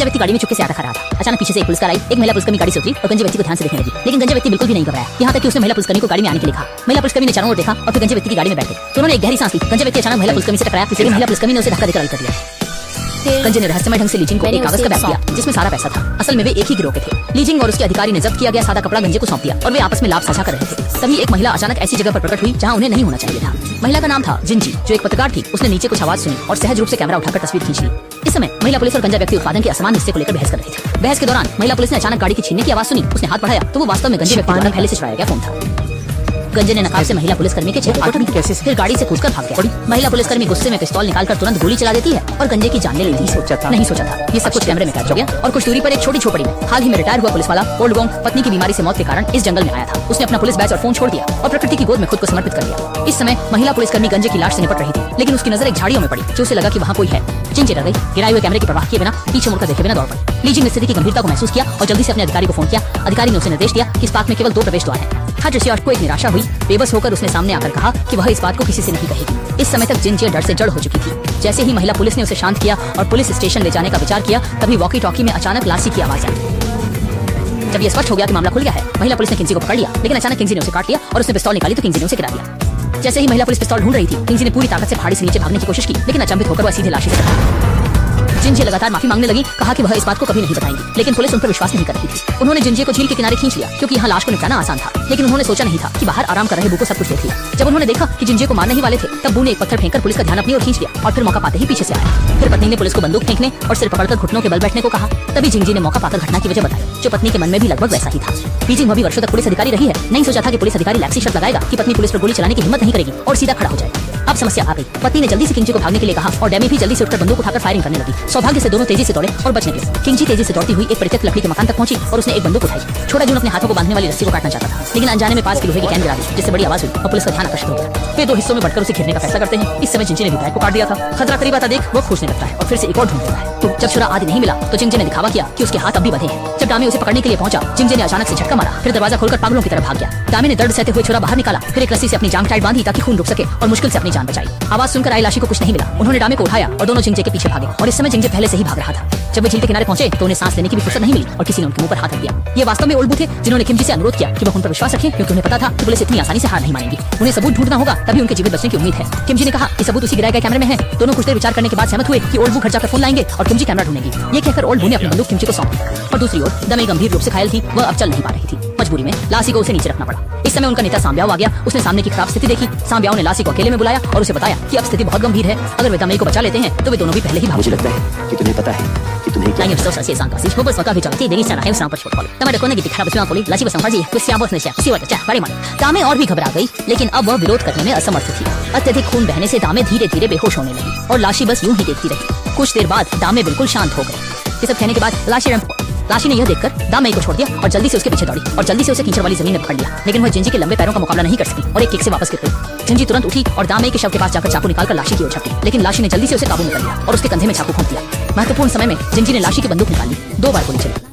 गंजा व्यक्ति गाड़ी में चुपके से आटा खा रहा था। अचानक पीछे से एक पुलिसकार आई, एक महिला पुलिसकर्मी गाड़ी से उतरी और गंजे व्यक्ति को ध्यान से देखने लगी। लेकिन गंजा व्यक्ति बिल्कुल भी नहीं घबराया, यहाँ तक कि उसने महिला पुलिसकर्मी को गाड़ी में आने के लिए कहा। महिला पुलिसकर्मी ने चारों ओर देखा और फिर गंजे व्यक्ति की गाड़ी में बैठे तो उन्होंने एक गहरी सांस ली। गंजा व्यक्ति अचानक महिला पुलिसकर्मी से टकराया, लेकिन महिला पुलिसकर्मी ने उसे धक्का देकर अलग कर दिया। गंजे ने रहस्यमय ढंग से लीजिंग को एक कागज का बैग दिया जिसमें सारा पैसा था। असल में वे एक ही गिरोह के थे। लीजिंग और उसके अधिकारी ने जब्त किया गया सादा कपड़ा गंजे को सौंप दिया और वे आपस में लाभ साझा कर रहे थे। तभी एक महिला अचानक ऐसी जगह पर प्रकट हुई जहां उन्हें नहीं होना चाहिए था। महिला का नाम था जिंजी, जो एक पत्रकार थी। उसने नीचे कुछ आवाज सुनी और सहज रूप से कैमरा उठाकर तस्वीर खींच ली। इस समय महिला पुलिस और गंजा व्यक्ति उत्पादन के असमान हिस्से को लेकर बहस कर रहे थे। बहस के दौरान महिला पुलिस ने अचानक गाड़ी की छीनने की आवाज सुनी। उसने हाथ बढ़ाया तो वो वास्तव में गंजे व्यक्ति द्वारा पहले से चुराया गया फोन था। गंजे ने नकाब से महिला पुलिसकर्मी के चेहरे पर कैसे फिर गाड़ी से कूदकर भाग गया। महिला पुलिसकर्मी गुस्से में पिस्तौल निकालकर तुरंत गोली चला देती है और गंजे की जान ले लेती है। नहीं सोचा था ये सब कुछ कैमरे में कैद हो गया। और कुछ दूरी पर एक छोटी झोपड़ी में हाल ही में रिटायर हुआ पुलिस वाला ओल्ड गोंग पत्नी की बीमारी से मौत के कारण इस जंगल में आया था। उसने अपना पुलिस बैच और फोन छोड़ दिया और प्रकृति की गोद में खुद को समर्पित कर दिया। इस समय महिला पुलिसकर्मी गंजे की लाश से निपट रही थी, लेकिन उसकी नजर एक झाड़ियों में पड़ी जो उसे लगा कि वहाँ कोई है। चिंचे रह गई, गिराए हुए कैमरे की परवाह किए बिना पीछे मुड़कर देखे बिना दौड़ पड़ी। लीजिंग ने स्थिति की गंभीरता को महसूस किया और जल्दी से अपने अधिकारी को फोन किया। अधिकारी ने उसे निर्देश दिया कि इस पार्क में केवल 2 प्रवेश द्वार हैं। हार्ट को एक निराशा हुई। बेबस होकर उसने सामने आकर कहा कि वह इस बात को किसी से नहीं कहेगी। इस समय तक जिंजी डर से जड़ हो चुकी थी। जैसे ही महिला पुलिस ने उसे शांत किया और पुलिस स्टेशन ले जाने का विचार किया, तभी वॉकी टॉकी में अचानक लाशी की आवाज आई। जब ये स्पष्ट हो गया कि मामला खुल गया है, महिला पुलिस ने किंजी को पकड़ लिया, लेकिन अचानक किंजी ने उसे काट लिया और उसने पिस्तौल निकाली तो किंजी ने उसे गिरा दिया। जैसे ही महिला पुलिस पिस्तौल ढूंढ रही थी, किंजी ने पूरी ताकत से पहाड़ी से नीचे भागने की कोशिश की, लेकिन अचंभित होकर वह सीधे लाशी से टकरा। जिंजी लगातार माफी मांगने लगी, कहा कि वह इस बात को कभी नहीं बताएंगी, लेकिन पुलिस उन पर विश्वास नहीं कर रही थी। उन्होंने जिंजी को झील के किनारे खींच लिया क्योंकि यहाँ लाश को निपटाना आसान था, लेकिन उन्होंने सोचा नहीं था कि बाहर आराम कर रहे बू को सब कुछ देख लिया। जब उन्होंने देखा कि जिंजी को मारने ही वाले थे, तब बू ने एक पत्थर फेंककर पुलिस का ध्यान अपनी ओर खींच लिया और फिर मौका पाते ही पीछे से आया। फिर पत्नी ने पुलिस को बंदूक फेंकने और सिर पकड़कर घुटनों के बल बैठने को कहा। तभी जिंजी ने मौका पाकर घटना की वजह बताई, जो पत्नी के मन में भी लगभग वैसा ही था। बीजिंग भी वर्षों तक पुलिस अधिकारी रही है, नहीं सोचा था कि पुलिस अधिकारी लैक्सी शर्त लगाएगा कि पत्नी पुलिस पर गोली चलाने की हिम्मत नहीं करेगी और सीधा खड़ा हो जाएगा। अब समस्या आ गई। पत्नी ने जल्दी से किंजी को भागने के लिए कहा और डेमी भी जल्दी से उठकर बंदूक उठाकर फायरिंग करने लगी। सौभाग्य से दोनों तेजी से दौड़े और बच निकले। किंजी तेजी से दौड़ती हुई एक परित्यक्त लकड़ी के मकान तक पहुंची और उसने एक बंदूक उठाई। छोटा जून अपने हाथों को बांधने वाली रस्सी को काटना चाहता था, लेकिन अनजाने में पास की लोहे की कैन गिरा दी, जिससे बड़ी आवाज हुई और पुलिस का ध्यान आकर्षित हो गया। वे 2 हिस्सों में बढ़कर उसे घेरने का फैसला करते हैं। इस समय जिंजी ने भी बैग को काट दिया था। खतरा करीब आता देख वो खोजने लगता है और फिर से एक और ढूंढ लेता है। तो जब छुरा आदि नहीं मिला तो जिंजी ने दिखावा किया कि उसके हाथ अब भी बंधे हैं। जब डामे उसे पकड़ने के लिए पहुंचा, जिंजी ने अचानक से झटका मारा, फिर दरवाजा खोलकर पागलों की तरफ भाग गया। डामे ने दर्द सहते हुए छुरा बाहर निकाला, फिर एक रस्सी से अपनी जांघ टाइट बांधी ताकि खून रुक सके और मुश्किल से अपनी जान बचाई। आवाज सुनकर आई लाशी को कुछ नहीं मिला। उन्होंने डामे को उठाया और दोनों जिंजे के पीछे भागे और इस समय जिंजे पहले से ही भाग रहा था। जब वे झील के किनारे पहुंचे तो उन्हें सांस लेने की भी फुर्सत नहीं मिली और किसी ने उनके मुंह पर हाथ रख दिया। ये वास्तव में ओल्ड बू थे जिन्होंने किंजी से अनुरोध किया कि वह उन पर विश्वास रखें, क्योंकि उन्हें पता था कि पुलिस इतनी आसानी से हार नहीं मानेगी। उन्हें सबूत ढूंढना होगा, तभी उनके जीवित बचने की उम्मीद है। किंजी ने कहा कि सबूत उसी गिराए गए कैमरे में है। दोनों कुछ देर विचार करने के बाद सहमत हुए कि ओल्ड बू घर जाकर फोन लाएंगे और किंजी कैमरा ढूंढेगी। ये कहकर ओल्ड बू ने अपनी बंदूक किंजी को सौंप दी और दूसरी ओर दमे गंभीर रूप से घायल थी। वह अब चल नहीं पा रही थी। मजबूरी में लासी को उसे नीचे रखना पड़ा। इस समय उनका नेता सांब्याओ आ गया। उसने सामने की खराब स्थिति देखी। सांब्याओ ने लासी को अकेले में बुलाया और उसे बताया कि अब स्थिति बहुत गंभीर है। अगर वे दमे को बचा लेते हैं तो वे दोनों भी पहले ही भाग। मुझे लगता है कि तुम्हें पता है कि तुम्हें क्या दामे और भी घबरा गई, लेकिन अब वह विरोध करने में असमर्थ थी। अत्यधिक खून बहने से दामे धीरे धीरे बेहोश होने लगी और लाशी बस यूं ही देखती रही। कुछ देर बाद दामे बिल्कुल शांत हो गई। ये सब कहने के बाद लाशी ने यह देखकर दामे को छोड़ दिया और जल्दी से उसके पीछे दौड़ी और जल्दी से उसे कीचड़ वाली जमीन में पकड़ लिया। लेकिन वह जिंजी के लंबे पैरों का मुकाबला नहीं कर सकी और एक किक से वापस गिर गई। जिंजी तुरंत उठी और दामे के शव के पास जाकर चाकू निकालकर लाशी की ओर झपटी, लेकिन लाशी ने जल्दी से उसे काबू में कर लिया और उसके कंधे में चाकू घोंप दिया। महत्वपूर्ण समय में जिंजी ने लाशी की बंदूक निकाली। 2 बार गोली चली।